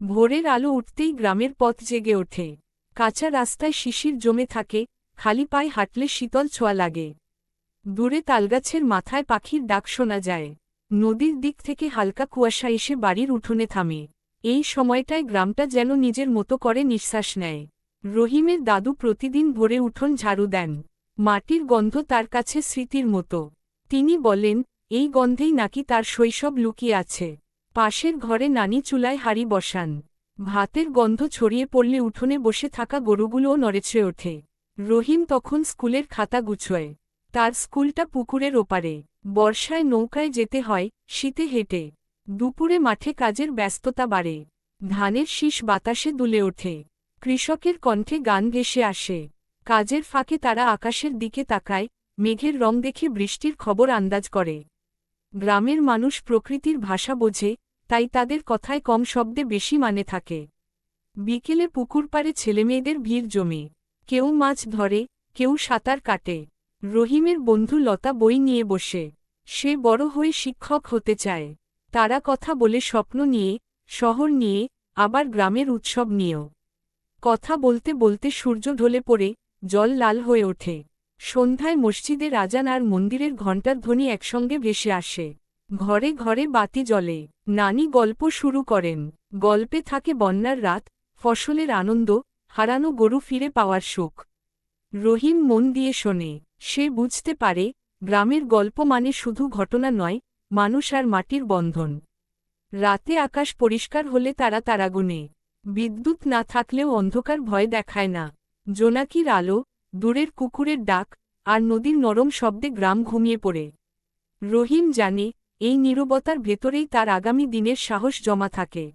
ভোরের আলো উঠতেই গ্রামের পথ জেগে ওঠে। কাঁচা রাস্তায় শিশির জমে থাকে, খালি পায়ে হাঁটলে শীতল ছোঁয়া লাগে। দূরে তালগাছের মাথায় পাখির ডাক শোনা যায়। নদীর দিক থেকে হালকা কুয়াশা এসে বাড়ির উঠোনে থামে। এই সময়টায় গ্রামটা যেন নিজের মতো করে নিঃশ্বাস নেয়। রহিমের দাদু প্রতিদিন ভোরে উঠোন ঝাড়ু দেন। মাটির গন্ধ তার কাছে স্মৃতির মতো। তিনি বলেন, এই গন্ধেই নাকি তার শৈশব লুকিয়ে আছে। পাশের ঘরে নানি চুলায় হাঁড়ি বসান। ভাতের গন্ধ ছড়িয়ে পড়লে উঠোনে বসে থাকা গরুগুলোও নড়েচড়ে ওঠে। রহিম তখন স্কুলের খাতা গুছোয়। তার স্কুলটা পুকুরের ওপারে। বর্ষায় নৌকায় যেতে হয়, শীতে হেঁটে। দুপুরে মাঠে কাজের ব্যস্ততা বাড়ে। ধানের শীষ বাতাসে দুলে ওঠে। কৃষকের কণ্ঠে গান ভেসে আসে। কাজের ফাঁকে তারা আকাশের দিকে তাকায়, মেঘের রং দেখে বৃষ্টির খবর আন্দাজ করে। গ্রামের মানুষ প্রকৃতির ভাষা বোঝে, তাই তাদের কথায় কম শব্দে বেশি মানে থাকে। বিকেলে পুকুর পাড়ে ছেলেমেয়েদের ভিড় জমে। কেউ মাছ ধরে, কেউ সাঁতার কাটে। রহিমের বন্ধু লতা বই নিয়ে বসে। সে বড় হয়ে শিক্ষক হতে চায়। তারা কথা বলে স্বপ্ন নিয়ে, শহর নিয়ে, আবার গ্রামের উৎসব নিয়েও। কথা বলতে বলতে সূর্য ঢলে পড়ে, জল লাল হয়ে ওঠে। সন্ধ্যায় মসজিদের আজান আর মন্দিরের ঘণ্টার ধ্বনি একসঙ্গে ভেসে আসে। ঘরে ঘরে বাতি জ্বলে। নানি গল্প শুরু করেন। গল্পে থাকে বন্যার রাত, ফসলের আনন্দ, হারানো গরু ফিরে পাওয়ার সুখ। রহিম মন দিয়ে শোনে। সে বুঝতে পারে, গ্রামের গল্প মানে শুধু ঘটনা নয়, মানুষ আর মাটির বন্ধন। রাতে আকাশ পরিষ্কার হলে তারা গুনে। বিদ্যুৎ না থাকলেও অন্ধকার ভয় দেখায় না। জোনাকির আলো, দূরের কুকুরের ডাক, আর নদীর নরম শব্দে গ্রাম ঘুমিয়ে পড়ে। রহিম জানে, এই নীরবতার ভেতরেই তার আগামী দিনের সাহস জমা থাকে।